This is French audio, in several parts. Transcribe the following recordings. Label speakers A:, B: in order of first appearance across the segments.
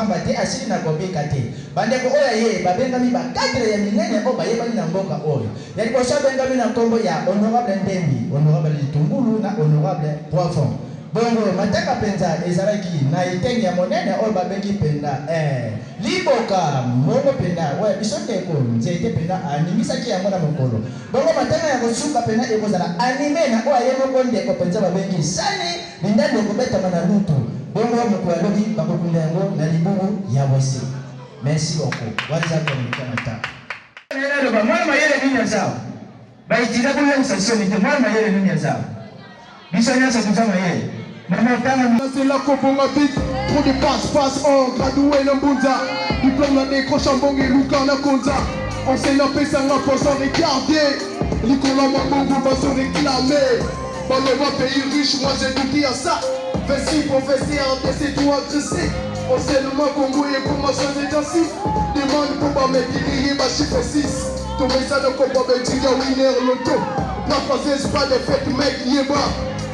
A: pamba te asili na kobika te. Bandeko oyo ye babengami ba cadre ya minene o bayebani na mboka oyo. Ya liboso bengami na kombo ya honorable Ndembi, honorable Litungulu na honorable Poisson. Bongo mataka penza ezalaki na etengi ya monene oyo babengi penda liboka mbongo penda we bisondeko nzete penda animisaki yango na mokolo. Bongo mataka ya kosuka penda ekozala anime na oyo ayemo ndeko penza babengi sani lindande kobeta na lutu. Bongo mokolo alobi bakokunda yango na libumu ya wese. Merci beaucoup. Waza komikamata. Mwana mayele nini ya zao? Baitiza kuya msasoni te mwana mayele nini ya zao? Bisanya sa kuzama yeye.
B: C'est la Kobonga Beat, trop de passe-passe en gradué Nambunza. Diplôme l'année prochaine, Bongi Luka Nakonza. Enseignant Pessanga pour s'en regarder. Nicolas Mabongo va se réclamer. Dans le monde pays riche, moi j'ai tout dit à ça. Vessi, professeur, c'est tout agressé. Enseignement Congo et comment changer d'assise. Demande pour pas mettre l'irrié, bah chiffre 6. Tomber ça de Copa Belgique, winner l'auto. La française, pas de fête, mec, yéba.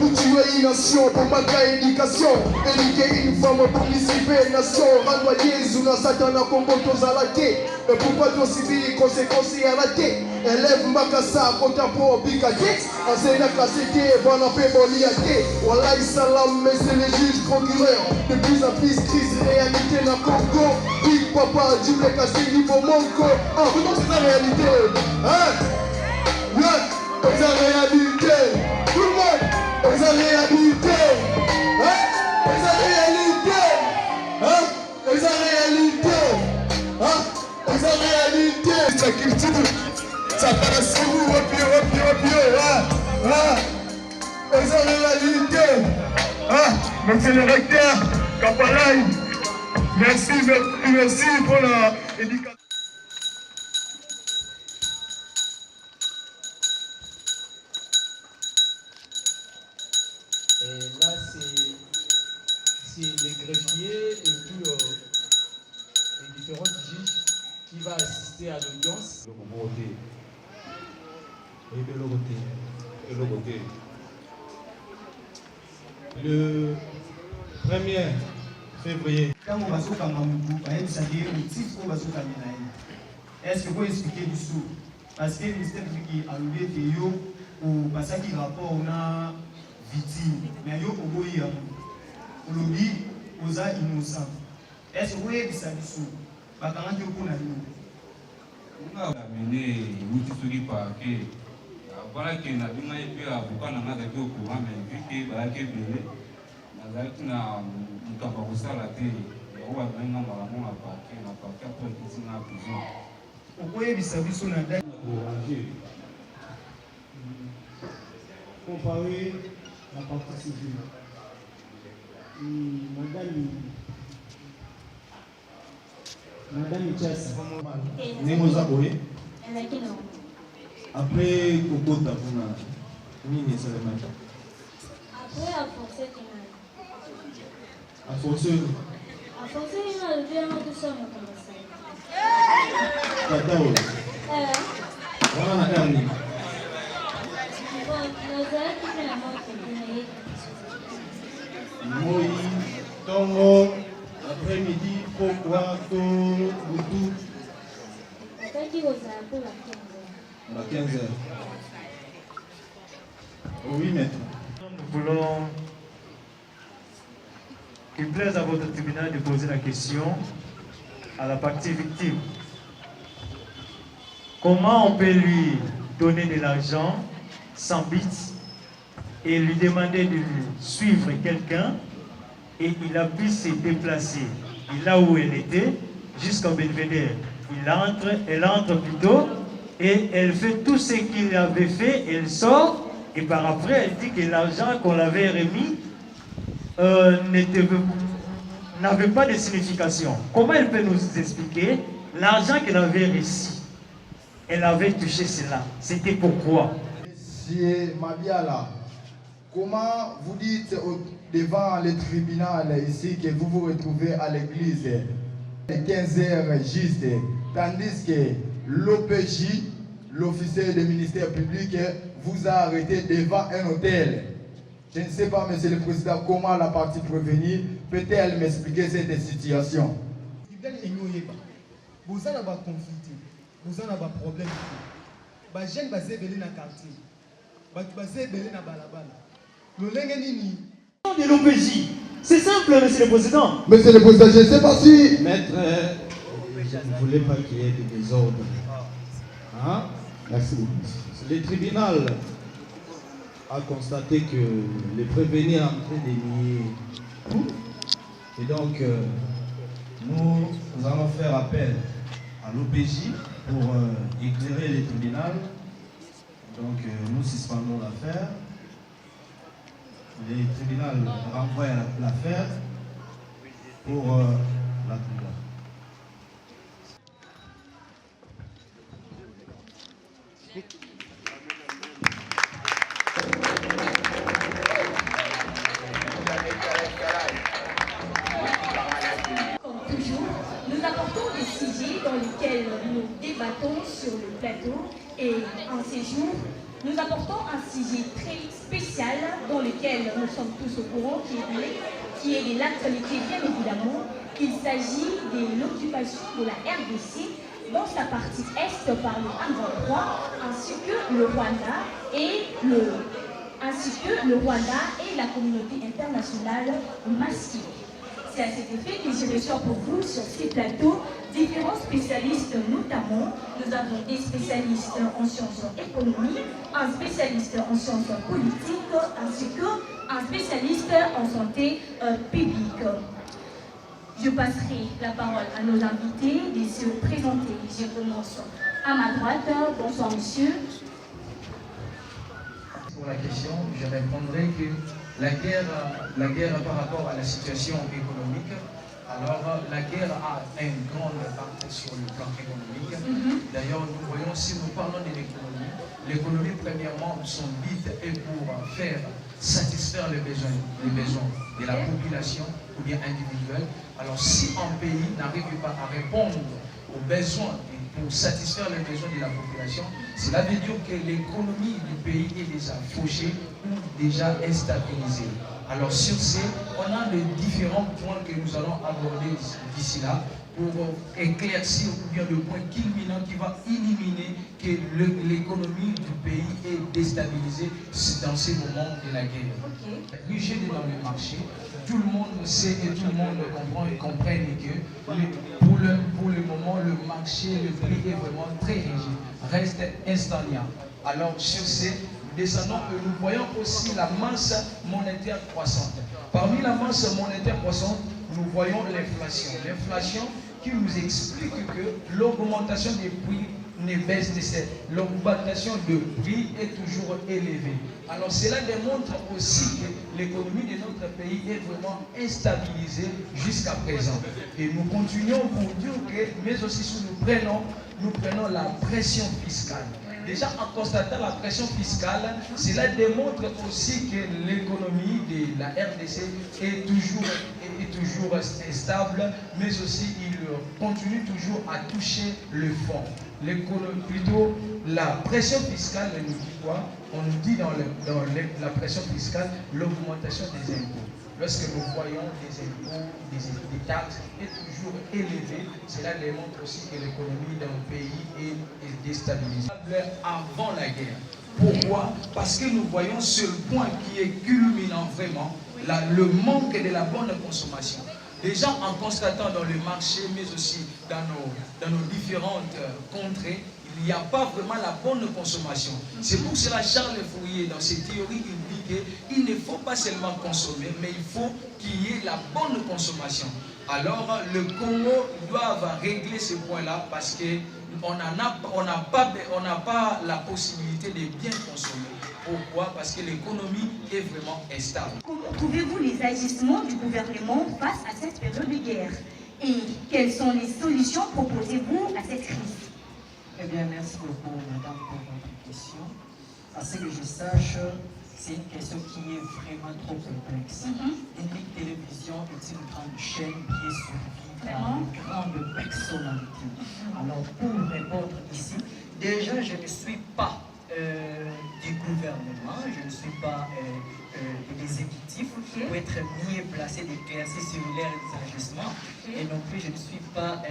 B: Pour tuer une nation, pour manquer éducation. Éduquer une femme pour participer une nation. Renvoyer Zuna Satan à Congo Tozalake. Et pourquoi tu subis les conséquences à la tête? Élève Makassa, contemporain Bigate. Enseignant Kasseke, Banapé Boliake. Wallah Salam, mais c'est les juges procureurs. De plus en plus, crise réalité dans Congo. Big Papa, Djible Kassi, niveau Monko. Ah, comment c'est la réalité? Hein? Ouais, c'est la réalité. Tout le monde. C'est la réalité, hein? C'est la réalité, hein? C'est la réalité, hein? C'est la réalité. Ça culture, ça paraît sur vous, hein? C'est la réalité, hein? Monsieur le recteur, Kapalaï, merci pour l'éducation.
C: Et là, c'est les greffiers et puis les différents juges qui vont assister à l'audience.
D: Le 1er février.
E: Est-ce que vous pouvez expliquer du sous? Parce que le ministère public a enlevé des yo ou parce qu'il rapport on a victime, mais yo oboyi olobi oza innocent. Est-ce que vous pouvez dire du sous? Bakanga yo kuna yo.
F: On a amené outil sur le parquet. Voilà que na bima epi avocat na ngaka ki okura mais vu que ba ke belé nazaki na mutamba kosala te o ba benga malamu na parquet après kiti na prison.
E: Okoyebisa biso na date
D: Comparer la partie civile. Madame Chassa. Nemoza Boye. Après Coco Tapuna. Nini Salama.
G: Après à forcer Kinal.
D: À forcer.
G: À forcer Kinal, bien tout ça mon conseil.
D: Tata Ola. Wana na dami. Moi, Tongo, après-midi, pourquoi Boutou? À 15h. Oui, maître.
H: Nous voulons qu'il plaise à votre tribunal de poser la question à la partie victime. Comment on peut lui donner de l'argent sans bits et lui demander de suivre quelqu'un et il a pu se déplacer là où elle était jusqu'au Belvédère. Elle entre plutôt et elle fait tout ce qu'il avait fait, elle sort et par après elle dit que l'argent qu'on l'avait remis n'avait pas de signification. Comment elle peut nous expliquer l'argent qu'elle avait reçu? Elle avait touché cela. C'était pourquoi?
B: Monsieur Mabiala, comment vous dites devant le tribunal ici que vous vous retrouvez à l'église 15h juste, tandis que l'OPJ, l'officier du ministère public, vous a arrêté devant un hôtel? Je ne sais pas, monsieur le président, comment la partie prévenue peut-elle m'expliquer cette situation?
E: Sénégal est noyéba. Vous avez un conflit, vous avez un problème. Les jeunes sont belés dans le quartier. Les sont belés dans balabala. Le lengeni
H: De l'OPJ. C'est simple, monsieur le président.
B: Monsieur le président, je ne sais pas si...
A: Maître, je ne voulais pas qu'il y ait de désordre. Hein?
B: Merci beaucoup.
A: Le tribunal a constaté que le prévenu est en train de nier tout. Et donc, nous allons faire appel à l'OPJ pour éclairer le tribunal. Donc, nous suspendons l'affaire. Le tribunal renvoie l'affaire pour la tribunal.
I: Comme toujours, nous apportons des sujets dans lesquels nous débattons sur le plateau et en ces jours, nous apportons un sujet très spécial dans lequel nous sommes tous au courant qui est de l'actualité bien évidemment. Il s'agit de l'occupation de la RDC dans sa partie est par le M23 ainsi que le Rwanda et la communauté internationale massive. C'est à cet effet que je reçois pour vous sur ces plateaux différents spécialistes, notamment nous avons des spécialistes en sciences économiques, un spécialiste en sciences politiques ainsi qu'un spécialiste en santé publique. Je passerai la parole à nos invités de se présenter. Je commence à ma droite. Bonsoir monsieur.
J: Pour la question, je répondrai que la guerre par rapport à la situation économique, alors la guerre a un grand impact sur le plan économique. D'ailleurs, nous voyons, si nous parlons de l'économie, premièrement, son but est pour faire satisfaire les besoins de la population ou bien individuelle. Alors si un pays n'arrive pas à répondre aux besoins et pour satisfaire les besoins de la population, cela veut dire que l'économie du pays est déjà fauchée ou déjà instabilisée. Alors sur ce, on a les différents points que nous allons aborder d'ici là pour éclaircir ou bien le point culminant qui va éliminer que l'économie du pays est déstabilisée dans ces moments de la guerre. Rigide dans le marché, tout le monde sait et tout le monde comprend et comprenne que pour le moment, le marché, le prix est vraiment très rigide, reste instantanéen. Alors sur ce, descendons et nous voyons aussi la masse monétaire croissante. Parmi la masse monétaire croissante, nous voyons l'inflation. L'inflation qui nous explique que l'augmentation des prix ne baisse de l'augmentation de prix est toujours élevée. Alors cela démontre aussi que l'économie de notre pays est vraiment instabilisée jusqu'à présent. Et nous continuons pour dire que, mais aussi si nous prenons la pression fiscale. Déjà en constatant la pression fiscale, cela démontre aussi que l'économie de la RDC est toujours stable, mais aussi il continue toujours à toucher le fond. Plutôt la pression fiscale nous dit quoi? On nous dit dans la pression fiscale l'augmentation des impôts. Lorsque nous voyons des impôts, des taxes est toujours élevées, cela démontre aussi que l'économie d'un pays est déstabilisée. Avant la guerre. Pourquoi? Parce que nous voyons ce point qui est culminant vraiment, le manque de la bonne consommation. Déjà en constatant dans le marché, mais aussi dans nos différentes contrées, il n'y a pas vraiment la bonne consommation. C'est pour cela Charles Fourier, dans ses théories, il dit qu'il ne faut pas seulement consommer, mais il faut qu'il y ait la bonne consommation. Alors le Congo doit régler ce point-là parce qu'on n'a pas la possibilité de bien consommer. Pourquoi? Parce que l'économie est vraiment instable.
I: Comment trouvez-vous les agissements du gouvernement face à cette période de guerre? Et quelles sont les solutions proposez-vous à cette crise?
K: Eh bien, merci beaucoup, madame, pour votre question. À ce que je sache, c'est une question qui est vraiment trop complexe. Une télévision est une grande chaîne bien suivie par une grande personnalité. Alors, pour répondre ici, déjà, je ne suis pas du gouvernement, je ne suis pas de l'exécutif pour être mieux placé d'éclaircir sur les agissements. Et non plus, je ne suis pas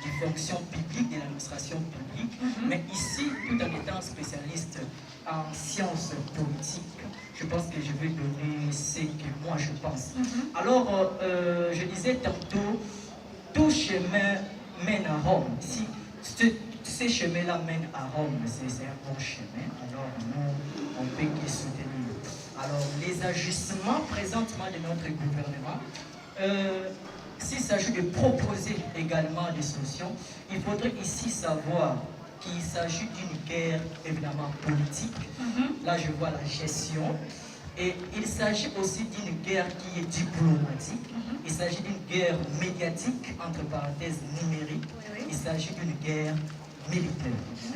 K: des fonctions publiques, de l'administration publique. Mais ici, tout en étant spécialiste en sciences politiques, je pense que je vais donner ce que moi je pense. Alors, je disais tantôt, tout chemin mène à Rome. Si ces chemins-là mènent à Rome, c'est un bon chemin. Alors, nous, on peut que soutenir. Alors, les ajustements présentement de notre gouvernement, s'il s'agit de proposer également des solutions, il faudrait ici savoir qu'il s'agit d'une guerre évidemment politique. Là, je vois la gestion. Et il s'agit aussi d'une guerre qui est diplomatique. Il s'agit d'une guerre médiatique, entre parenthèses numérique. Il s'agit d'une guerre militaire.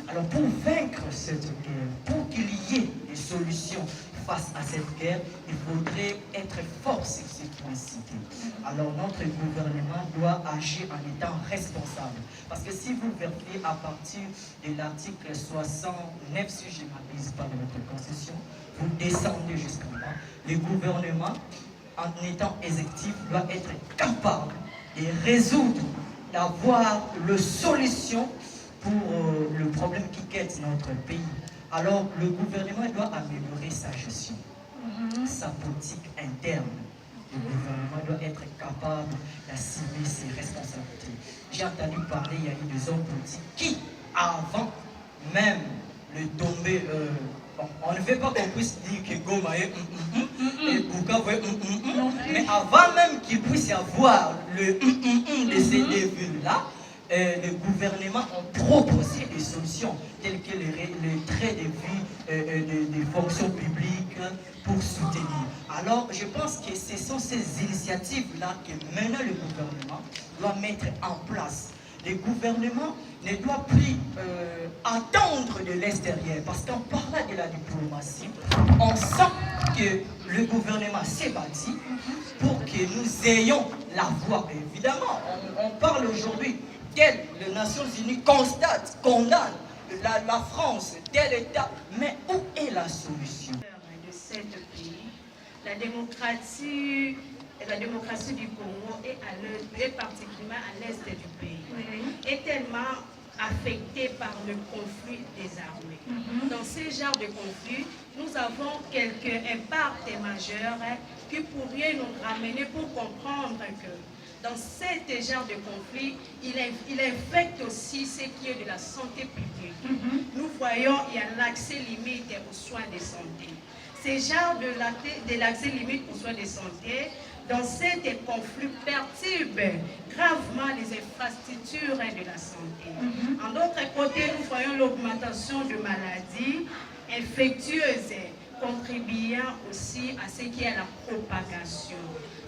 K: Alors pour vaincre cette guerre, pour qu'il y ait des solutions face à cette guerre, il faudrait être fort sur ces points-ci. Alors notre gouvernement doit agir en étant responsable. Parce que si vous vérifiez à partir de l'article 69, si je ne m'abuse pas de notre constitution, vous descendez jusqu'en bas, le gouvernement, en étant exécutif, doit être capable de résoudre, d'avoir la solution pour le problème qui guette notre pays. Alors, le gouvernement doit améliorer sa gestion, sa politique interne. Le gouvernement doit être capable d'assumer ses responsabilités. J'ai entendu parler, il y a eu des hommes politiques qui, avant même le tomber, on ne veut pas qu'on puisse dire que Goma est et Bukavu est mais avant même qu'il puisse y avoir le de ces deux villes-là, le gouvernement a proposé des solutions telles que le trait de vie des fonctions publiques pour soutenir. Alors, je pense que ce sont ces initiatives-là que maintenant le gouvernement doit mettre en place. Le gouvernement ne doit plus attendre de l'extérieur, parce qu'en parlant de la diplomatie, on sent que le gouvernement s'est bâti pour que nous ayons la voix. Évidemment, on parle aujourd'hui que les Nations Unies constatent, condamnent la France, tel État, mais où est la solution
L: de ce pays? La démocratie du Congo est particulièrement à l'est du pays, est tellement affectée par le conflit des armées. Dans ce genre de conflit, nous avons quelques impacts majeurs qui pourraient nous ramener pour comprendre que dans ce genre de conflit, il infecte aussi ce qui est de la santé publique. Nous voyons qu'il y a l'accès limite aux soins de santé. Ce genre de l'accès limite aux soins de santé, dans ces conflits, perturbe gravement les infrastructures de la santé. En d'autres côtés, nous voyons l'augmentation de maladies infectieuses, contribuant aussi à ce qui est la propagation.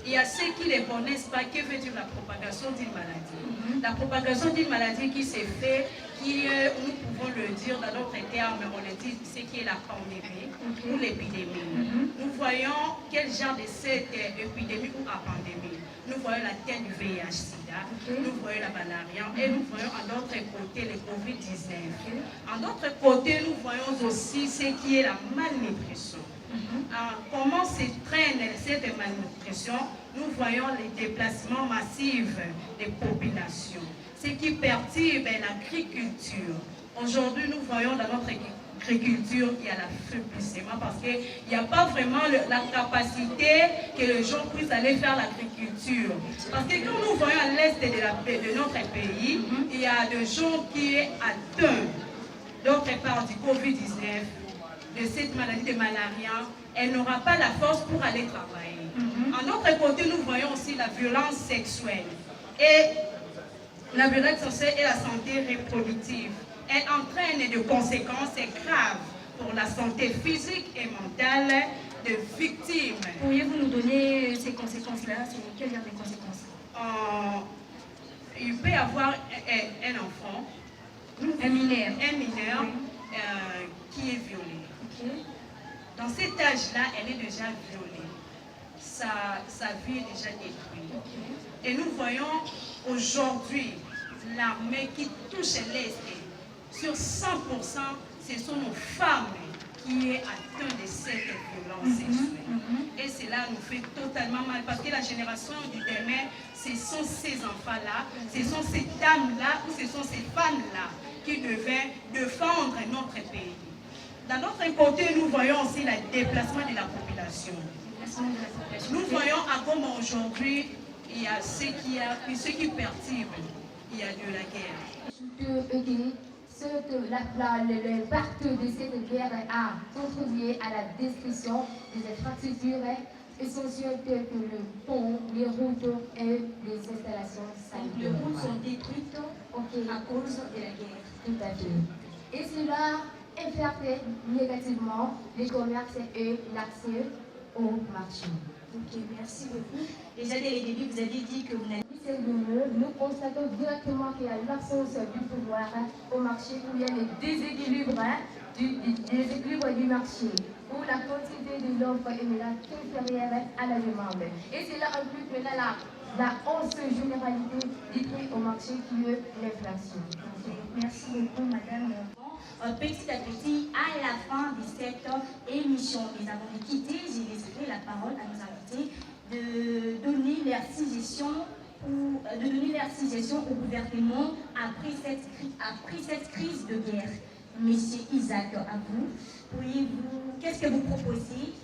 L: Il y a ceux qui ne connaissent pas que veut dire la propagation d'une maladie. La propagation d'une maladie qui s'est faite, nous pouvons le dire dans d'autres termes, on le dit, ce qui est la pandémie ou l'épidémie. Nous voyons quel genre de cette épidémie ou la pandémie. Nous voyons la tête du VIH-Sida, nous voyons la malaria et nous voyons en d'autres côtés le COVID-19. En d'autres côtés, nous voyons aussi ce qui est la malnutrition. Comment se traîne cette malnutrition? Nous voyons les déplacements massifs des populations, ce qui perturbe l'agriculture. Aujourd'hui, nous voyons dans notre agriculture, il y a l'affaiblissement parce qu'il n'y a pas vraiment la capacité que les gens puissent aller faire l'agriculture. Parce que quand nous voyons à l'est de notre pays, il y a des gens qui sont atteints, d'autre part du COVID-19, de cette maladie de malaria, elle n'aura pas la force pour aller travailler. En autre côté, nous voyons aussi la violence sexuelle. Et la violence sexuelle et la santé reproductive. Elle entraîne des conséquences graves pour la santé physique et mentale des victimes.
I: Pourriez-vous nous donner ces conséquences-là? Quelles sont les conséquences?
L: Il peut y avoir un enfant,
I: un mineur,
L: qui est violé. Dans cet âge-là, elle est déjà violée. Sa vie est déjà détruite. Et nous voyons aujourd'hui l'armée qui touche l'Est. Sur 100%, ce sont nos femmes qui est atteint de cette violence sexuelle. Et cela nous fait totalement mal parce que la génération du demain, ce sont ces enfants-là, ce sont ces dames-là ou ce sont ces femmes-là qui devaient défendre notre pays. D'un autre côté, nous voyons aussi le déplacement de la population. Nous voyons à comment aujourd'hui, il y a ce qui perturbe, il y a de la guerre.
M: L'impact de cette guerre a contribué à la destruction des infrastructures essentielles telles que le pont, les routes et les installations sanitaires.
I: Les routes sont détruites à cause de la guerre.
M: Tout à fait. Et cela impacte négativement les commerces et l'accès au marché.
I: Ok, merci beaucoup. Déjà dès le début, vous avez dit que vous n'avez
M: nous constatons directement qu'il y a l'absence du pouvoir au marché, où il y a le déséquilibre du marché, où la quantité de l'offre est inférieure à la demande. Et cela implique maintenant la hausse généralité du prix au marché qui est l'inflation.
I: Merci beaucoup, madame. Petit à petit, à la fin de cette émission, nous avons quitté, j'ai laissé la parole à nos invités de donner leur suggestion au gouvernement après cette crise de guerre. Monsieur Isaac, à vous, qu'est-ce que vous proposez,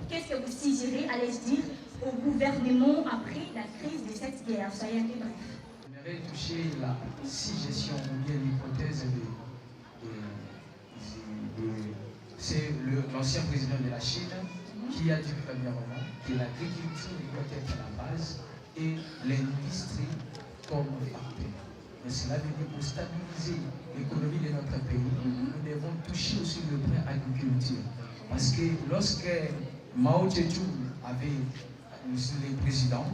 I: qu'est-ce que vous suggérez, allez-je dire, au gouvernement après la crise de cette guerre? Soyez un peu bref.
J: J'aimerais toucher la suggestion ou bien l'hypothèse c'est l'ancien président de la Chine qui a dit premièrement que l'agriculture doit être la base et l'industrie comme facteur. Mais cela veut dire pour stabiliser l'économie de notre pays, nous devons toucher aussi le point agriculture. Parce que lorsque Mao Zedong avait le président,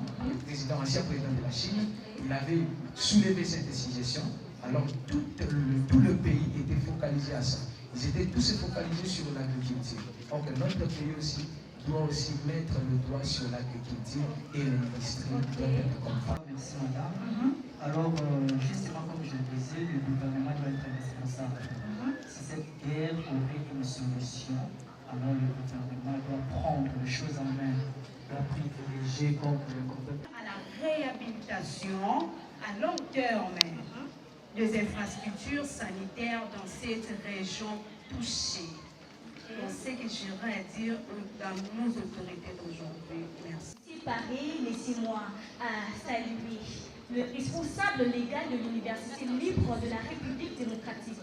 J: ancien président de la Chine, il avait soulevé cette suggestion, alors tout le pays était focalisé à ça. Ils étaient tous focalisés sur l'agriculture. Or que notre pays aussi doit aussi mettre le doigt sur l'agriculture et l'industrie.
K: Merci madame. Alors justement comme je le disais, le gouvernement doit être responsable. Si cette guerre aurait une solution, alors le gouvernement doit prendre les choses en main, doit privilégier comme le gouvernement.
L: À la réhabilitation à long terme des infrastructures sanitaires dans cette région touchée. C'est ce que j'aurais à dire dans nos autorités d'aujourd'hui. Merci.
I: Ici Paris, laissez-moi saluer le responsable légal de l'Université libre de la République démocratique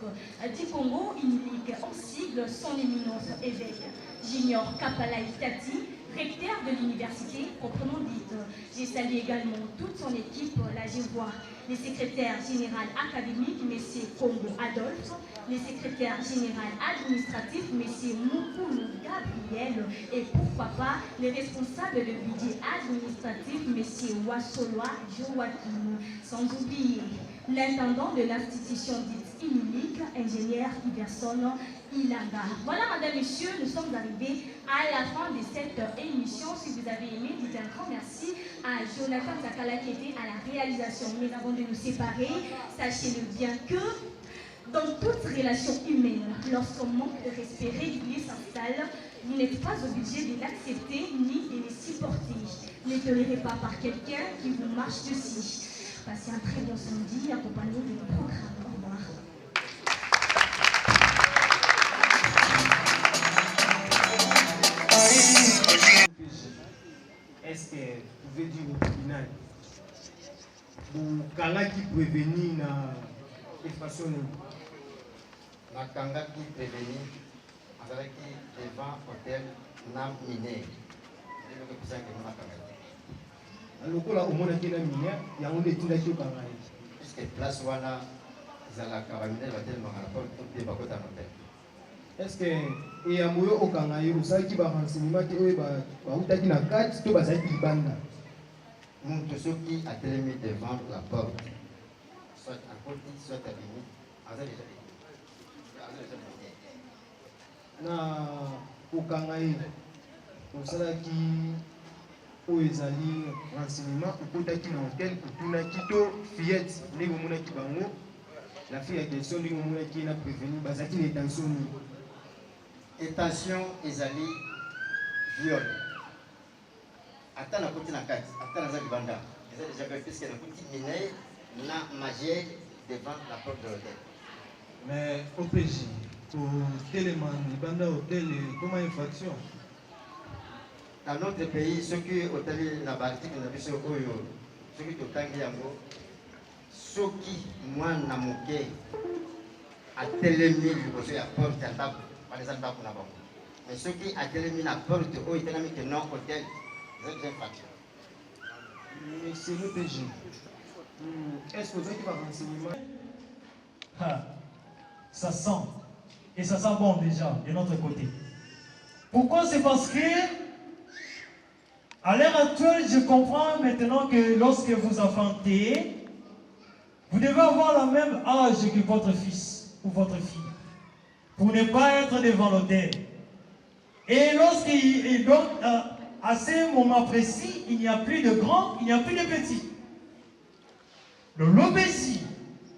I: du Congo, UNILIC, en sigle son éminence évêque Junior Kapala Itati, recteur de l'université proprement dite. J'ai salué également toute son équipe, là je vois le secrétaire général académique, M. Congo Adolphe, le secrétaire général administratif, M. Moukoulou Gabriel, et pourquoi pas les responsables de budget administratif, M. Wassoloa Joaquim, sans oublier l'intendant de l'institution dite UNILIC, ingénieur Iverson Ilanga. Voilà, madame, messieurs, nous sommes arrivés à la fin de cette émission. Si vous avez aimé, dites un grand merci à Jonathan Zakala qui était à la réalisation. Mais avant de nous séparer, sachez-le bien que dans toute relation humaine, lorsqu'on manque de respect régulier s'installe, vous n'êtes pas obligé de l'accepter ni de le supporter. Ne tolérez pas par quelqu'un qui vous marche dessus. Passez un très bon samedi accompagné de nos programmes. Au revoir.
E: Est-ce que vous pouvez dire au tribunal qui prévenir na effraction
N: nakangaki prévenir azalaki devant hôtel na minière ndenge kusanga na nakangaki
E: lokola omonaki na minière yango nde etindaki okanga ye
N: puisque place wana ezalaka baminere batelemaka na porte to mpe bakota na hôtel.
E: Est-ce que eyambo oyo okanga ye osalaki barenseignement te oyo bautaki na kati to bazalaki libanda?
N: Moto soki atelemi devant la porte soit akoti soit abimi aza déjà
E: na okanga ye osalaki oyo ezali renseignement okotaki na hôtel otunaki to fillette ndenge omonaki bango La fille a question qui est prévenu, Bazaki les tensions.
N: Intention ezali viol. Ata na koti na kati, ata na za libanda. Eza déjà fait puisque na koti mineur na majeur devant la porte de l'hôtel.
D: Mais au PJ, pour Téléman, libanda hôtel, comment infraction?
N: Dans notre pays, ceux qui hôtel na bartique na biso oyo, ceux qui totangi yango, ceux qui moi na moke a telemi liboso ya porte ya ndako. Mais ceux qui ont télé la porte, ils ont que non hôtel, ils ont fait facture.
E: Mais c'est le PG. Est-ce que vous avez un renseignement?
H: Ça sent. Et ça sent bon déjà, de notre côté. Pourquoi? C'est parce que, à l'heure actuelle, je comprends maintenant que lorsque vous enfantez, vous devez avoir le même âge que votre fils ou votre fille, pour ne pas être devant l'autel. Et lorsqu'il donc à ce moment précis, il n'y a plus de grands, il n'y a plus de petits. L'OPJ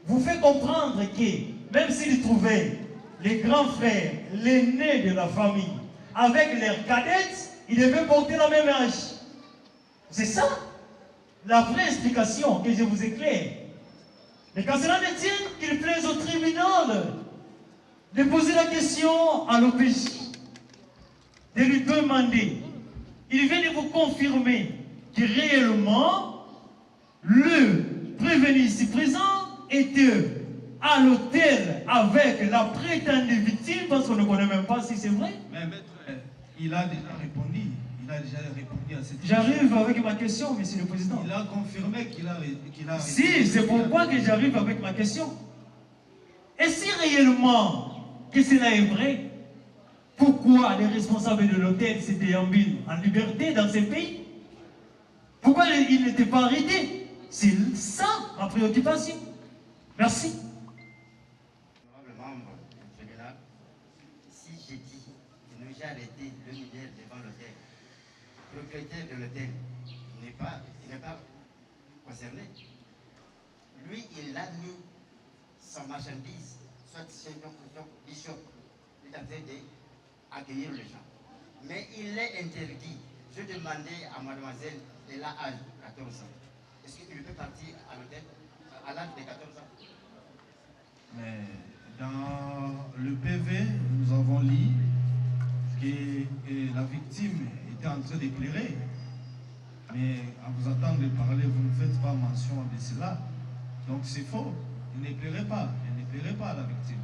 H: vous fait comprendre que même s'il trouvait les grands frères, l'aîné de la famille, avec leurs cadettes, ils devaient porter le même âge. C'est ça la vraie explication que je vous éclaire. Mais quand cela ne tient qu'il plaise au tribunal de poser la question à l'OPJ, de lui demander, il vient de vous confirmer que réellement, le prévenu ici présent était à l'hôtel avec la prétendue victime, parce qu'on ne connaît même pas si c'est vrai.
D: Mais maître, il a déjà répondu. Il a déjà répondu à cette question.
H: J'arrive avec ma question, monsieur le président.
D: Il a confirmé qu'il a
H: Si, c'est pourquoi que j'arrive avec ma question. Et si réellement que cela est vrai, pourquoi les responsables de l'hôtel se déambulent en liberté dans ce pays? Pourquoi ils n'étaient pas arrêtés? C'est ça ma préoccupation. Merci.
N: Honorable membre général, si j'ai dit que j'ai arrêté le mineur devant l'hôtel, le propriétaire de l'hôtel n'est pas concerné. Lui, il a mis sa marchandise, soit chez Bishop, il est en train d'accueillir les gens. Mais il est interdit. Je demandais à mademoiselle, elle a 14 ans. Est-ce qu'il peut partir à l'hôtel à l'âge de 14 ans?
D: Mais dans le PV, nous avons lu que la victime était en train d'éclairer. Mais à vous entendre parler, vous ne faites pas mention de cela. Donc c'est faux. Il n'éclairait pas. Il n'éclairait pas la victime.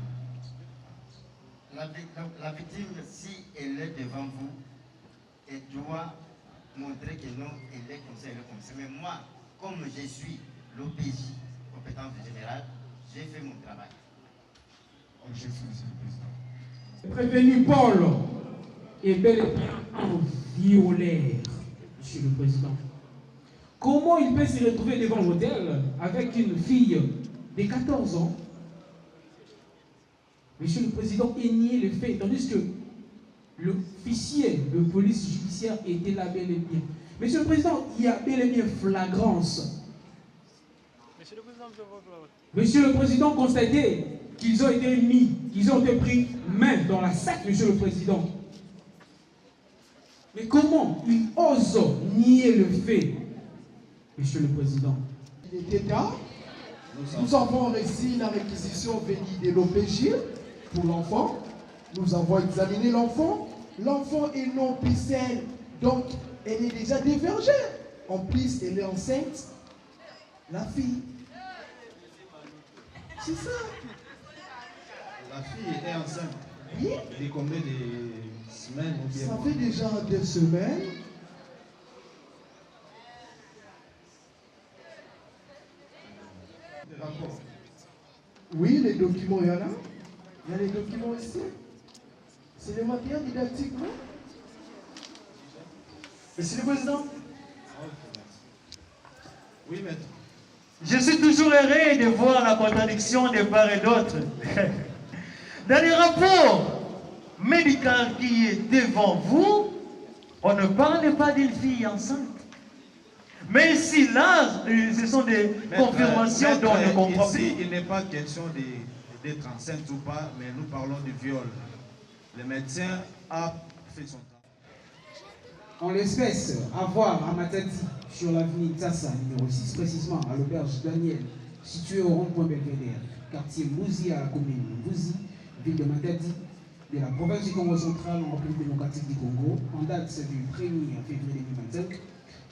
N: La victime, si elle est devant vous, elle doit montrer que non, elle est comme ça, elle est comme ça. Mais moi, comme je suis l'OPJ, compétence générale, j'ai fait mon travail.
D: Je suis monsieur le président.
O: Prévenu Paul est bel et bien un violaire, monsieur le président. Comment il peut se retrouver devant l'hôtel avec une fille de 14 ans? Monsieur le président a nié le fait, tandis que l'officier de police judiciaire était là bel et bien. Monsieur le président, il y a bel et bien flagrance. Monsieur le président constatait qu'ils ont été mis, qu'ils ont été pris main dans la sac, monsieur le président. Mais comment il ose nier le fait, monsieur le président?
B: Il était tard. Nous avons reçu la réquisition venue de l'OPJ pour l'enfant. Nous avons examiné l'enfant. L'enfant est non pucelle, donc elle est déjà dévergée. En plus, elle est enceinte. La fille. C'est ça.
D: La fille est enceinte.
B: Oui.
D: Elle est combien de semaines ou bien?
B: Ça fait déjà 2 semaines.
D: D'accord.
B: Oui, les documents, il y en a. Il y a les documents ici. C'est le matériel didactique, non?
H: Monsieur le président.
D: Oui, maître.
H: Je suis toujours heureux de voir la contradiction de part et d'autre. Dans les rapports médicaux qui est devant vous, on ne parle pas d'une fille enceinte. Mais ici, là, ce sont des confirmations dont on ne comprend plus.
D: Ici, il n'est pas question d'être enceinte ou pas, mais nous parlons de viol. Le médecin a fait son temps.
O: En l'espèce, à voir à Matadi, sur l'avenue Tassa, numéro 6, précisément à l'auberge Daniel, située au rond-point Belvédère, quartier Mbouzi à la commune de Mbouzi, ville de Matadi, de la province du Congo central en République démocratique du Congo, en date du 1er février 2025,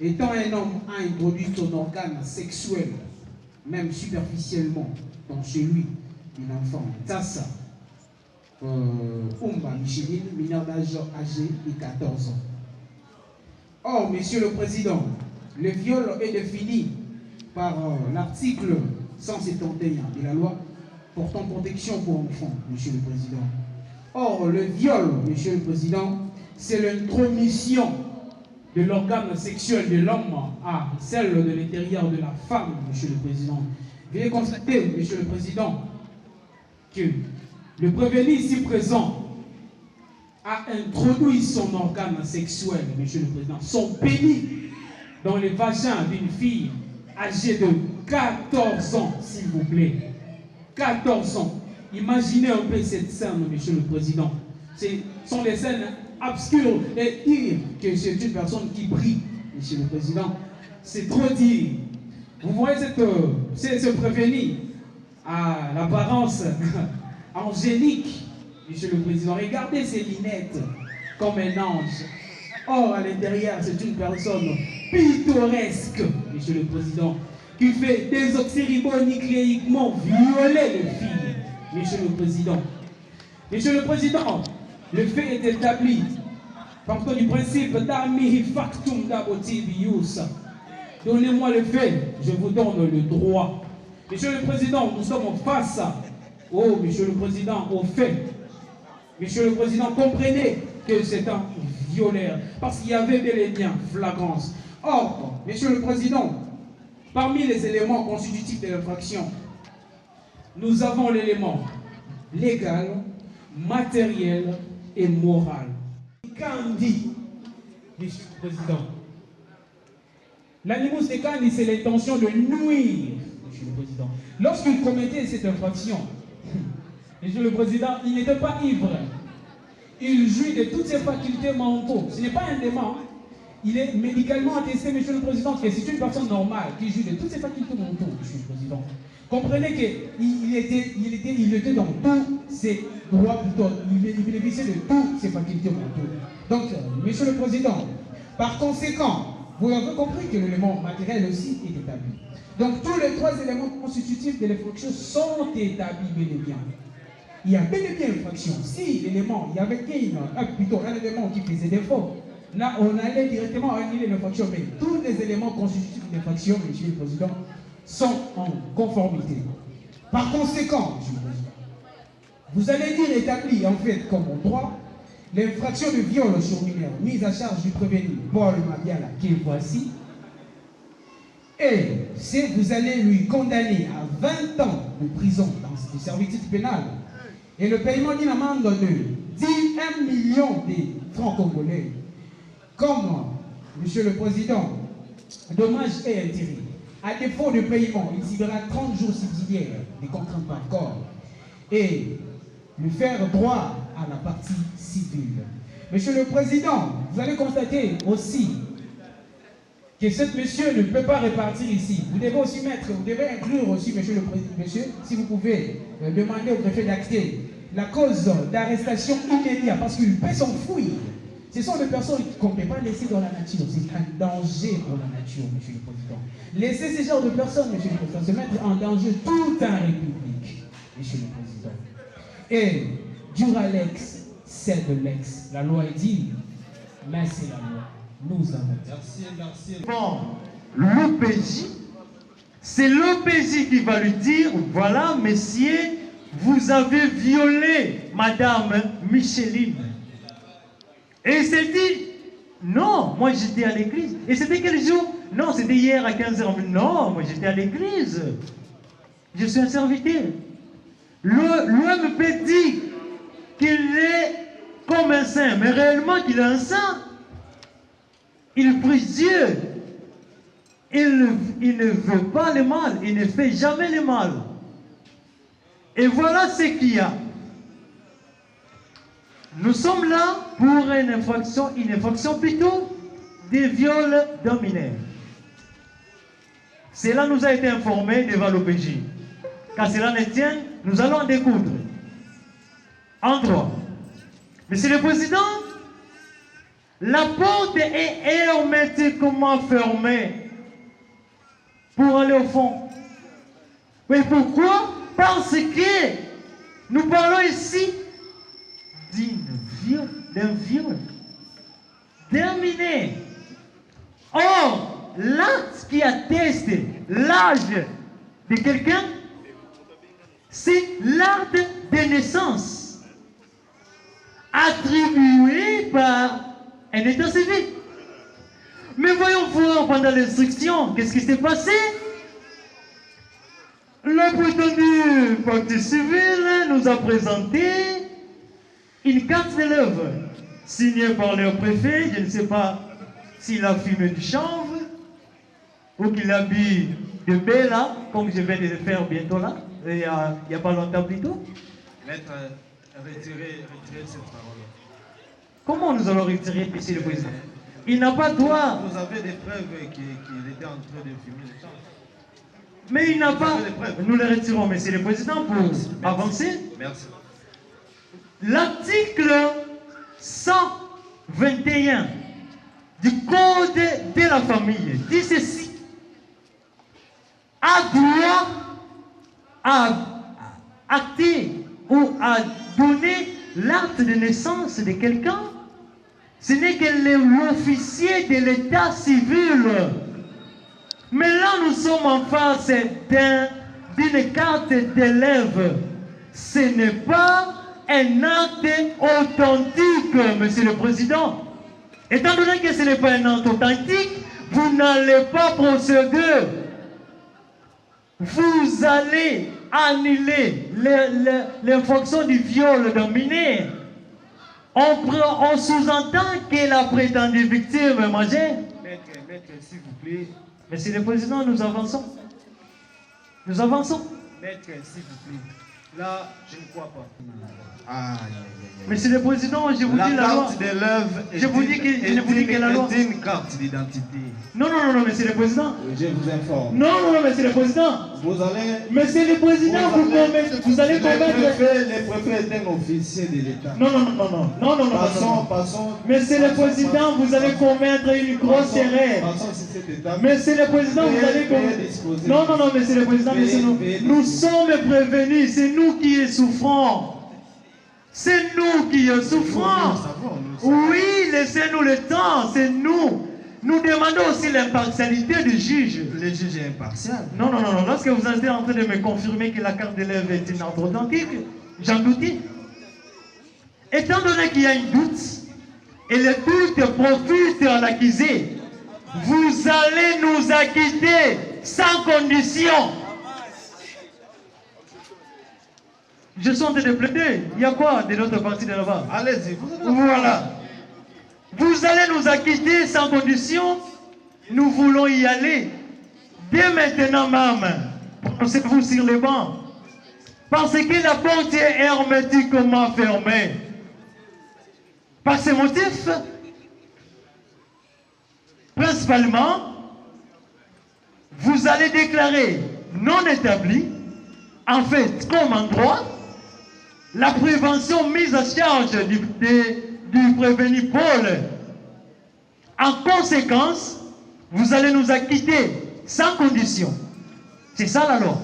O: étant un homme a introduit son organe sexuel, même superficiellement, dans celui d'un enfant Tassa, Umba Micheline, mineur d'âge âgé de 14 ans. Or, Monsieur le Président, le viol est défini par l'article 171 de la loi portant protection pour enfants, Monsieur le Président. Or, le viol, Monsieur le Président, c'est l'intromission de l'organe sexuel de l'homme à celle de l'intérieur de la femme, Monsieur le Président. Veuillez constater, Monsieur le Président, que le prévenu ici présent a introduit son organe sexuel, Monsieur le Président, son pénis dans le vagin d'une fille âgée de 14 ans, s'il vous plaît. 14 ans. Imaginez un peu cette scène, Monsieur le Président. Ce sont des scènes obscures et dire que c'est une personne qui brille, Monsieur le Président. C'est trop dire. Vous voyez ce prévenu à l'apparence angélique, Monsieur le Président. Regardez ses lunettes comme un ange. Or, à l'intérieur, c'est une personne pittoresque, Monsieur le Président, qui fait désoxyribonucléiquement violer les filles, Monsieur le Président. Monsieur le Président, le fait est établi par du principe d'ami factum d'abotibius. Donnez-moi le fait, je vous donne le droit. Monsieur le Président, nous sommes face, Monsieur le Président, au fait. Monsieur le Président, comprenez que c'est un violeur, parce qu'il y avait bel et bien flagrance. Or, Monsieur le Président, parmi les éléments constitutifs de l'infraction, nous avons l'élément légal, matériel et moral. Kandi, Monsieur le Président, l'animus de Kandi, c'est l'intention de nuire, Monsieur le Président. Lorsqu'il commettait cette infraction, Monsieur le Président, il n'était pas ivre. Il jouit de toutes ses facultés mentaux. Ce n'est pas un dément. Il est médicalement attesté, Monsieur le Président, que c'est une personne normale qui jouit de toutes ses facultés mentaux, Monsieur le Président. Comprenez qu'il était dans tous ses droits, plutôt, il bénéficiait de toutes ses facultés mentaux. Donc, Monsieur le Président, par conséquent, vous avez compris que l'élément matériel aussi est établi. Donc, tous les trois éléments constitutifs de l'infraction sont établis bel et bien. Il y a bel et bien infraction. Si l'élément, il y avait plutôt un élément qui faisait défaut, là, on allait directement annuler l'infraction. Mais tous les éléments constitutifs de l'infraction, Monsieur le Président, sont en conformité. Par conséquent, Monsieur le Président, vous allez dire établi en fait comme en droit l'infraction de viol sur mineur mise à charge du prévenu Paul Mabiala, qui est voici. Et si vous allez lui condamner à 20 ans de prison dans le servitude pénal et le paiement d'une amende de 1 million de francs congolais, comme, Monsieur le Président, dommage et intérêt. À défaut de paiement, il subira 30 jours subsidiaires des contraintes par corps et lui faire droit à la partie civile. Monsieur le Président, vous allez constater aussi que cet monsieur ne peut pas répartir ici. Vous devez aussi vous devez inclure aussi, Monsieur le Président, monsieur, si vous pouvez demander au préfet d'acter la cause d'arrestation immédiate, parce qu'il peut s'enfuir. Ce sont des personnes qu'on ne peut pas laisser dans la nature. C'est un danger pour la nature, Monsieur le Président. Laisser ces genres de personnes, Monsieur le Président, se mettre en danger toute un république, Monsieur le Président. Et dura lex, c'est de l'ex. La loi est dit, mais c'est la loi. Nous avons.
H: Merci. Bon, l'OPJ, c'est l'OPJ qui va lui dire, voilà, messieurs, vous avez violé Madame Micheline. Et il s'est dit, non, moi j'étais à l'église. Et c'était quel jour? Non, c'était hier à 15h. Non, moi j'étais à l'église. Je suis un serviteur. L'OMP dit qu'il est comme un saint, mais réellement qu'il est un saint. Il prie Dieu. il ne veut pas le mal, il ne fait jamais le mal. Et voilà ce qu'il y a. Nous sommes là pour une infraction plutôt des viols d'un mineur. Cela nous a été informé devant l'OPJ. Car cela ne tient, nous allons en découdre. En droit. Monsieur le Président, la porte est hermétiquement fermée pour aller au fond. Mais pourquoi? Parce que nous parlons ici d'un viol terminé. Or, l'acte qui atteste l'âge de quelqu'un, c'est l'acte de naissance attribué par un état civil. Mais voyons voir pendant l'instruction, qu'est-ce qui s'est passé? Le prétendu parti civil nous a présenté une carte d'élève signée par leur préfet. Je ne sais pas s'il a fumé du chanvre ou qu'il a bu de baie là, comme je vais de le faire bientôt là, il n'y a pas longtemps plutôt.
D: Maître, retirez cette parole.
H: Comment nous allons retirer, monsieur le président? Il n'a pas droit.
D: Vous avez des preuves qu'il était en train de fumer le chanvre.
H: Mais il n'a pas. Nous les retirons, monsieur le président, pour avancer.
D: Merci.
H: L'article 121 du Code de la famille dit ceci: a droit à acter ou à donner l'acte de naissance de quelqu'un, ce n'est que l'officier de l'état civil. Mais là, nous sommes en face d'une carte d'élève. Ce n'est pas un acte authentique, monsieur le président. Étant donné que ce n'est pas un acte authentique, vous n'allez pas procéder. Vous allez annuler l'infraction du viol d'un mineur. On sous-entend que la prétendue victime est majeure.
D: Maître, s'il vous plaît.
H: Monsieur le président, nous avançons. Nous avançons.
D: Maître, s'il vous plaît. Là, je ne crois pas.
H: Monsieur le président, je vous dis la loi.
D: La carte d'élève
H: je vous dis que la loi.
D: C'est une carte d'identité.
H: Non, monsieur le président.
D: Je vous informe.
H: Non, monsieur le président.
D: Vous allez.
H: Monsieur le président, vous allez commettre.
D: Le préfet est un officier de l'État.
H: Non.
D: Passons.
H: Monsieur le président, vous allez commettre une grosse erreur. Monsieur le président, vous allez commettre. Non, monsieur le président, nous sommes prévenus. C'est nous qui souffrons. C'est nous qui souffrons. Oui, laissez-nous le temps. C'est nous. Nous demandons aussi l'impartialité du juge.
D: Le juge est impartial.
H: Non. Lorsque vous êtes en train de me confirmer que la carte d'élève est une ordre authentique, j'en doutais. Étant donné qu'il y a un doute, et le doute profite à l'accusé, vous allez nous acquitter sans condition. Je suis en train de plaider. Il y a quoi de l'autre partie de là-bas?
D: Allez-y.
H: Voilà. Vous allez nous acquitter sans condition. Nous voulons y aller. Dès maintenant même. Prononcez-vous sur les bancs. Parce que la porte est hermétiquement fermée. Par ces motifs, principalement, vous allez déclarer non établi, en fait, comme en droit, la prévention mise à charge du prévenu Paul. En conséquence, vous allez nous acquitter sans condition. C'est ça la loi.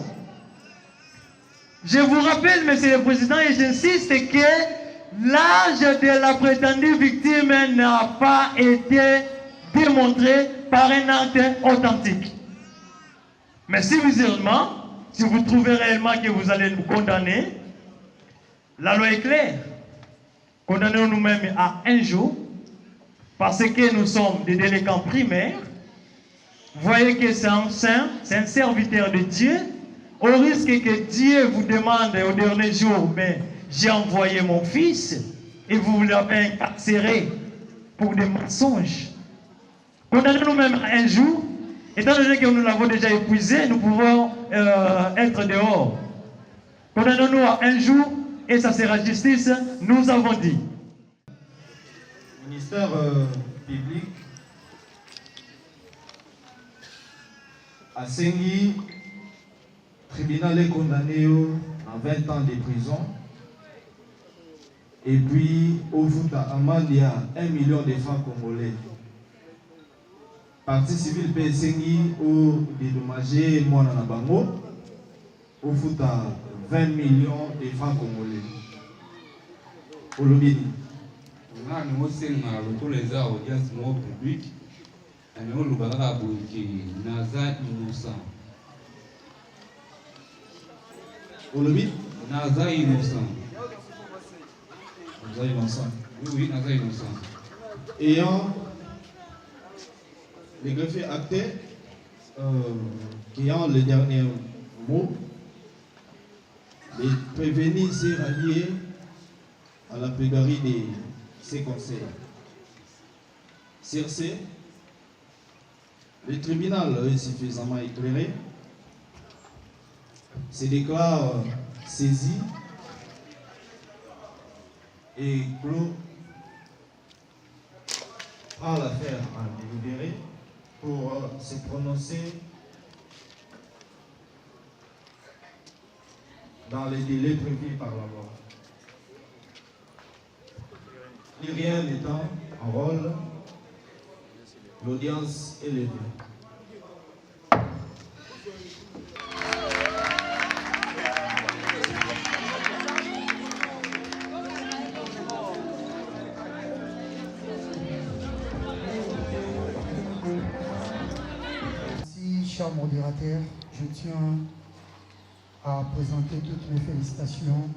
H: Je vous rappelle, monsieur le président, et j'insiste que l'âge de la prétendue victime n'a pas été démontré par un acte authentique. Mais si vous trouvez réellement que vous allez nous condamner, la loi est claire. Condamnons nous-mêmes à 1 jour, parce que nous sommes des délinquants primaires. Voyez que c'est un saint, c'est un serviteur de Dieu. Au risque que Dieu vous demande au dernier jour, mais j'ai envoyé mon fils, et vous l'avez incarcéré pour des mensonges. Condamnons nous-mêmes à 1 jour, Étant donné que nous l'avons déjà épuisé, nous pouvons être dehors. Condamnons-nous à un jour et ça sera justice, nous avons dit.
D: Ministère public a saigné tribunal est condamné à 20 ans de prison et puis au foot à amende il y a 1 million de francs congolais. Partie civile peut saigner au dédommagé moi na bango au foot à 20 millions de francs congolais. Olobini.
F: Nous avons les audiences publiques. Nous avons Naza innocent.
D: Olobini.
F: Naza innocent.
D: Naza innocent.
F: Oui, Naza innocent.
D: Ayant les greffiers actés qui ont le dernier mot, les prévenus s'est rallié à la plaidoirie de ces conseils. Sur ce, le tribunal est suffisamment éclairé, se déclare saisi et clos, prend l'affaire en délibéré pour se prononcer dans les délais prévus par la loi. Plus rien n'étant en rôle, l'audience est levée.
P: Merci, cher modérateur. Je tiens à présenter toutes mes félicitations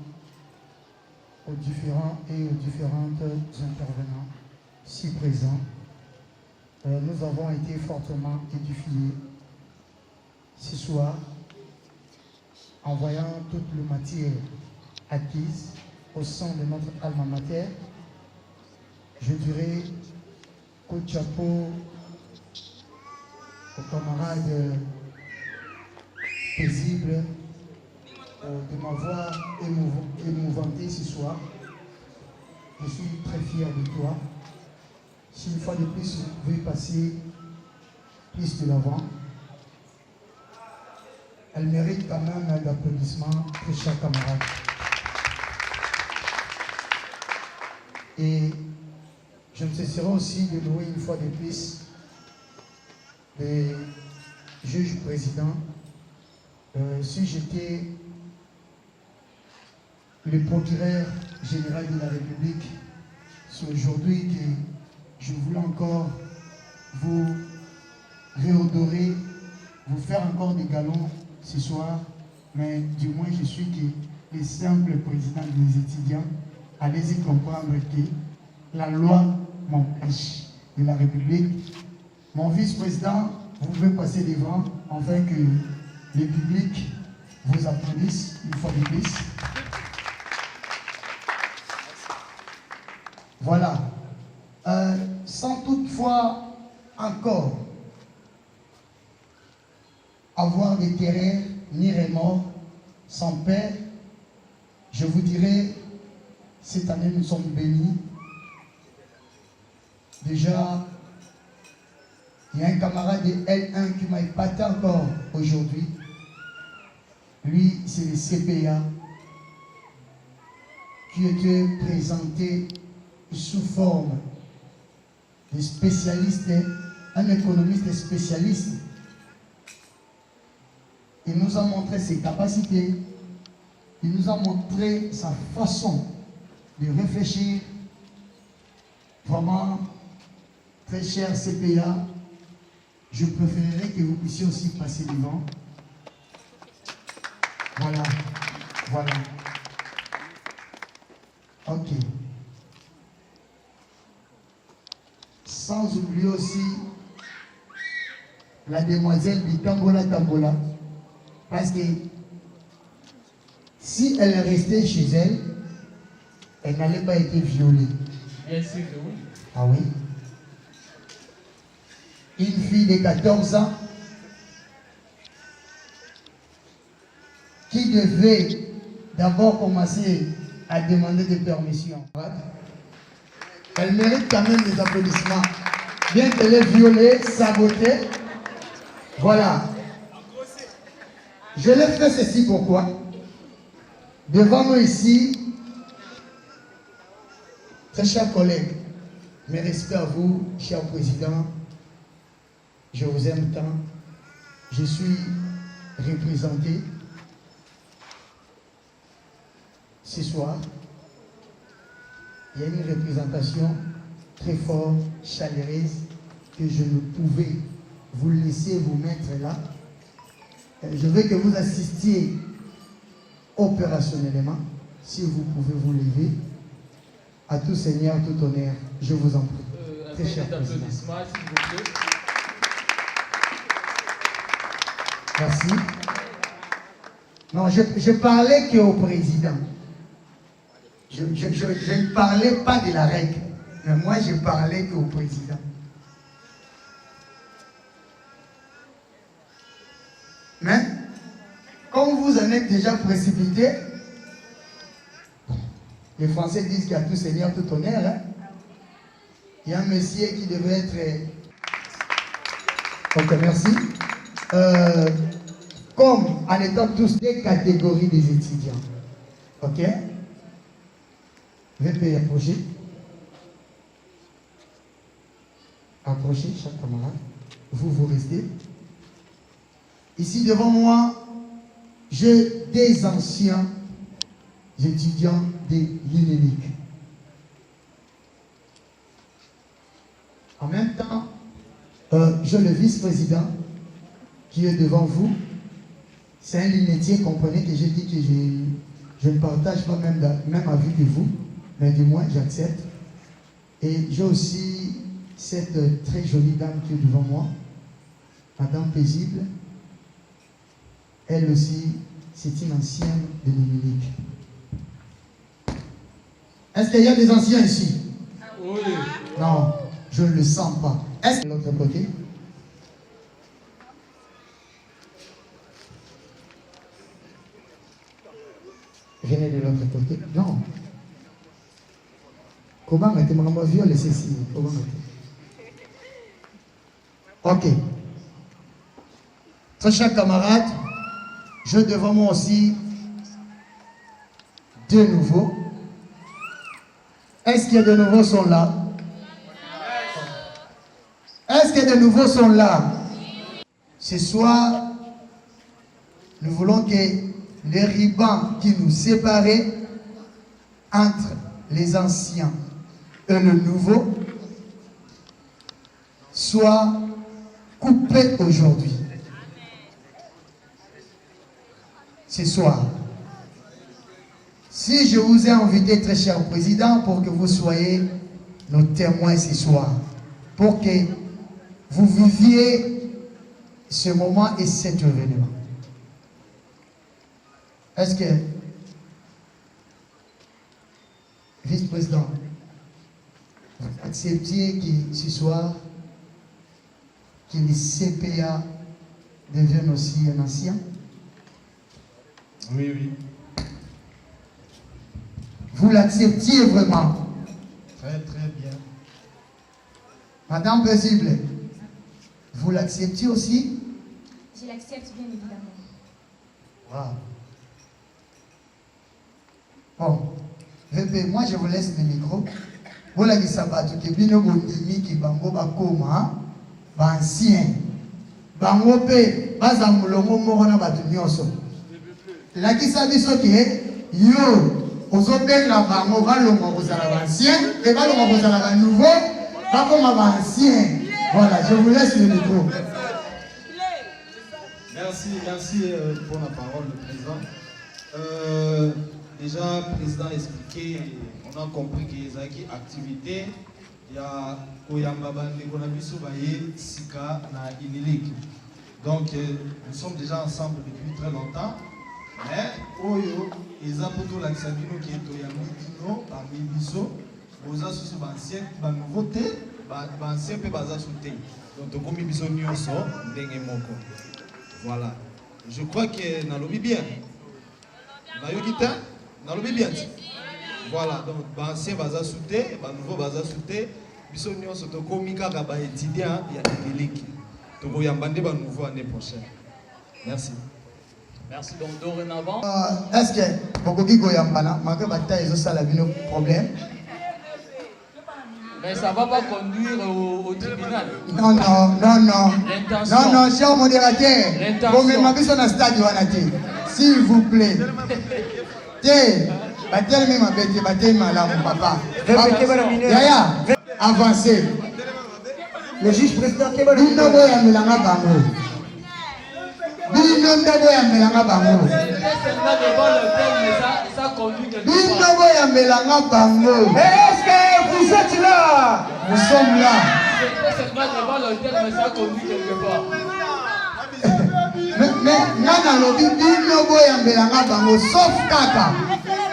P: aux différents et aux différentes intervenants si présents. Nous avons été fortement édifiés ce soir en voyant toute la matière acquise au sein de notre alma mater. Je dirais coup de chapeau aux camarades paisibles de m'avoir émouvanté ce soir. Je suis très fier de toi. Si une fois de plus vous pouvez passer plus de l'avant, elle mérite quand même d'applaudissements, très chers camarades. Et je me cesserai aussi de louer une fois de plus les juges présidents. Si j'étais le procureur général de la République, c'est aujourd'hui que je voulais encore vous réodorer, vous faire encore des galons ce soir, mais du moins je suis que le simple président des étudiants. Allez-y comprendre que la loi m'empêche de la République. Mon vice-président, vous pouvez passer devant afin que le public vous applaudisse une fois de plus. Voilà. Sans toutefois encore avoir des terreurs ni remords, sans peur, je vous dirais, cette année nous sommes bénis. Déjà, il y a un camarade de L1 qui m'a épaté encore aujourd'hui. Lui, c'est le CPA qui était présenté sous forme de spécialiste, un économiste spécialiste. Il nous a montré ses capacités, il nous a montré sa façon de réfléchir. Vraiment, très cher CPA, je préférerais que vous puissiez aussi passer devant. Voilà, voilà. Ok. Sans oublier aussi la demoiselle du Tambola, parce que si elle restait chez elle, elle n'allait pas être violée.
O: Bien sûr que oui.
P: Ah oui. Une fille de 14 ans qui devait d'abord commencer à demander des permissions. Elle mérite quand même des applaudissements. Bien qu'elle est violée, sabotée. Voilà. Je l'ai fait ceci pourquoi? Devant nous ici, très chers collègues, mes respects à vous, cher président. Je vous aime tant. Je suis représenté ce soir. Il y a une représentation très forte, chaleureuse, que je ne pouvais vous laisser vous mettre là. Je veux que vous assistiez opérationnellement. Si vous pouvez vous lever. À tout Seigneur, tout honneur, je vous en prie. Très cher président. Merci. Non, je parlais qu'au président. Je ne parlais pas de la règle, mais moi je parlais qu'au président. Mais, comme vous en êtes déjà précipité, les Français disent qu'il y a tout Seigneur, tout honneur. Hein? Il y a un monsieur qui devait être... Ok, merci. Comme en étant tous des catégories des étudiants. Ok? VP, approchez. Approchez, chaque camarade. Vous restez. Ici devant moi, j'ai des anciens étudiants de l'UNENIC. En même temps, j'ai le vice-président qui est devant vous. C'est un lunetier, comprenez que j'ai dit que je ne partage pas même avis que vous, mais du moins j'accepte. Et j'ai aussi cette très jolie dame qui est devant moi, Madame Paisible. Elle aussi, c'est une ancienne de l'UNENIC. Est-ce qu'il y a des anciens ici? Oui. Non, je ne le sens pas. Est-ce que de l'autre côté? Venez de l'autre côté. Non. Comment est-ce que je vais violer ceci? Ok. Très chers camarades, je devant moi aussi deux nouveaux. Est-ce que de nouveaux sont là? Est-ce que de nouveaux sont là? Ce soir, nous voulons que les rubans qui nous séparaient entre les anciens et le nouveau soient coupés aujourd'hui. Ce soir. Si je vous ai invité, très cher président, pour que vous soyez nos témoins ce soir, pour que vous viviez ce moment et cet événement. Est-ce que, vice-président, vous acceptiez que ce soir, que les CPA deviennent aussi un ancien?
C: Oui, oui.
P: Vous l'acceptiez vraiment?
C: Très, très bien.
P: Madame Paisible, vous l'acceptiez aussi?
I: Je l'accepte bien évidemment.
P: Wow. Bon, VP, moi je vous laisse le micro. Voilà qui s'abattu, que bino bondimi qui bango bakoma, ancien. Bango pe, baza mulongo moko na batu nyonso. La qui sabi so ke yo ozobenga bango balongo kozala ancien et balongo kozala nouveau, bakoma ancien. Voilà, je vous laisse le micro.
D: Merci pour la parole, le président. Déjà, le président a expliqué, on a compris qu'il y a une activité, il y a Sika na Inilik. Donc, nous sommes déjà ensemble depuis très longtemps. Mais, Oyo, ils ont plutôt l'accabino qui est Toyamino, parmi Bisso, aux associés anciens, les nouveautés, les anciens peuvent ajouter. Donc, comme Bisso Nyonso, Dengue Moko. Voilà. Je crois que nous l'avons bien.
Q: Nayoki te, nalobi bien. Voilà, donc ancien baza souté, nouveau baza souté, biso nyonso tokomi kaka ba étudiant ya Télélique. Toko yambande ba nouveau année prochaine. Merci.
C: Merci. Donc dorénavant.
P: Est-ce que Bokoki Goyambana, malgré bataille et ça la problème?
C: Mais ça ne va pas conduire au tribunal.
P: Non, cher modérateur. Vous me m'avez sur le stade s'il vous plaît. Bataille même avec bataille malade, mon papa. Yaya, avancez. Le juge président qui va le dire.
B: Est-ce que vous êtes là?
P: Nous sommes là. Mais nana lobi bino boyambelanga bango sauf kaka.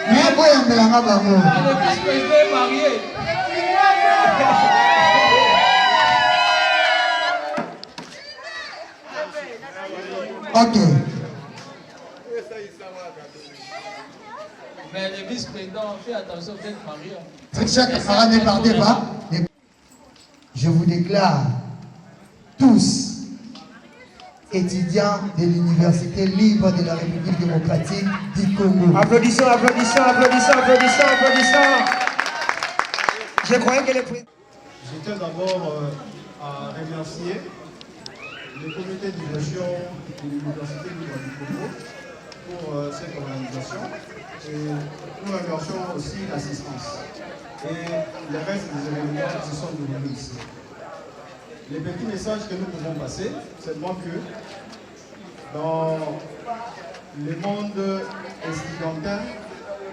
P: Mais boyambelanga bango.
C: Le vice-président est marié.
P: Ok.
C: Mais le vice-président, fait attention, vous êtes marié.
P: Chaque camarade ne partez pas. Je vous déclare tous étudiants de l'Université libre de la République démocratique du Congo.
B: Applaudissons. Je croyais que les présidents.
E: Je tiens d'abord à remercier le comité de gestion de l'Université libre du Congo pour cette organisation. Et nous remercions aussi l'assistance et le reste des événements qui se sont déroulés ici. Les petits messages que nous pouvons passer, c'est que dans le monde estudiantin,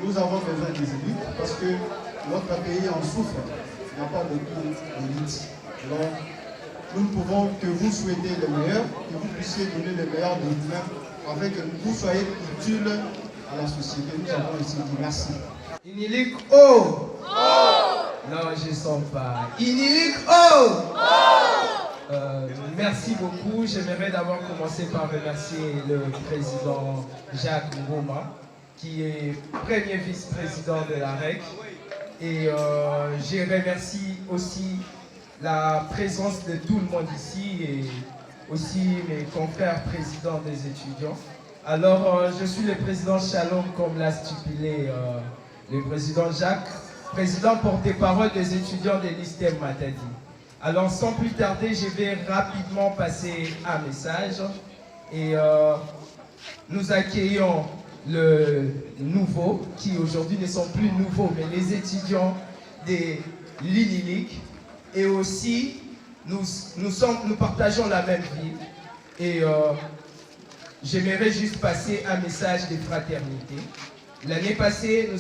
E: nous avons besoin des élites parce que notre pays en souffre. Il n'y a pas beaucoup d'élites. Donc, nous ne pouvons que vous souhaiter le meilleur, que vous puissiez donner le meilleur de vous-même afin que vous soyez utiles à la société. Nous avons ici dit merci.
R: Inilik O. Non, je ne sens pas. Inilik O. Merci beaucoup. J'aimerais d'abord commencer par remercier le président Jacques Ngoma, qui est premier vice-président de la REC. Et je remercie aussi la présence de tout le monde ici et aussi mes confrères présidents des étudiants. Alors, je suis le président Shalom, comme l'a stipulé le président Jacques, président porte-parole des étudiants de l'ISTEM Matadi. Alors, sans plus tarder, je vais rapidement passer un message. Et nous accueillons le nouveau, qui aujourd'hui ne sont plus nouveaux, mais les étudiants de l'INILIC. Et aussi, nous partageons la même ville. Et j'aimerais juste passer un message de fraternité. L'année passée,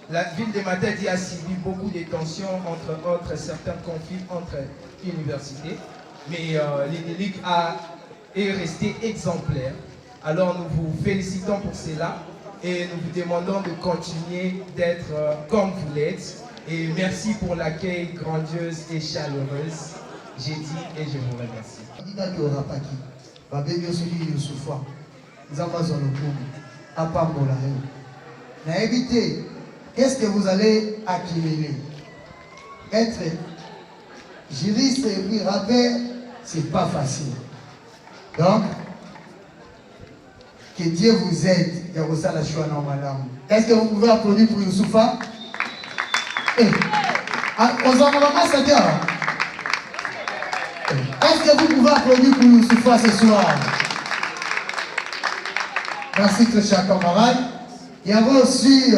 R: la ville de Matadi a subi beaucoup de tensions entre certains conflits entre universités. Mais l'INILIC est resté exemplaire. Alors nous vous félicitons pour cela et nous vous demandons de continuer d'être comme vous l'êtes. Et merci pour l'accueil grandiose et chaleureuse. J'ai dit et je vous remercie.
P: Qu'est-ce que vous allez accumuler? Être juriste et puis rappeur, c'est pas facile. Donc, que Dieu vous aide. Est-ce que vous pouvez applaudir pour Youssoufa? Est-ce que vous pouvez applaudir pour Youssoufa ce soir? Merci très chers camarades. Il y avait aussi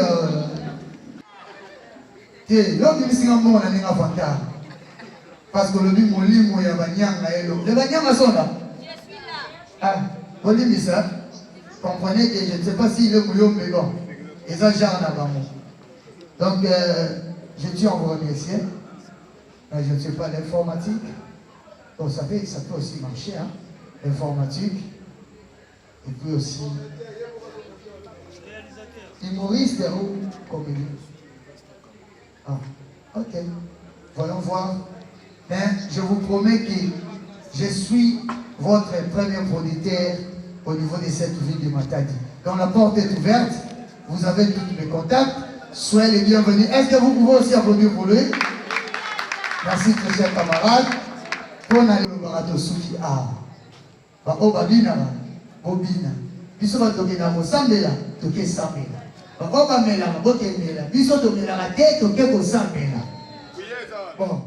P: parce que le but mon livre il y a Banyanga et le Banyanga sont là. Je suis là. Ah, vous dites ça. Comprenez que je ne sais pas si le mouillon mais bon. Et ça genre là-bas. Donc je tiens à vous remercier. Je ne sais pas l'informatique. Donc ça peut aussi marcher, hein. L'informatique. Et puis aussi humoriste ou comédie. Ah, ok. Voyons voir. Mais je vous promets que je suis votre premier producteur au niveau de cette ville de Matadi. Donc la porte est ouverte. Vous avez tous les contacts. Soyez les bienvenus. Est-ce que vous pouvez aussi applaudir pour lui? Merci, très chers camarades. Pour aller au barato souki a. Ba obabina bobina. Biso ba tokena ko sambela, toke sambela. Ba obamela bokemela. Biso tokena la tête toke ko sambela. Bon.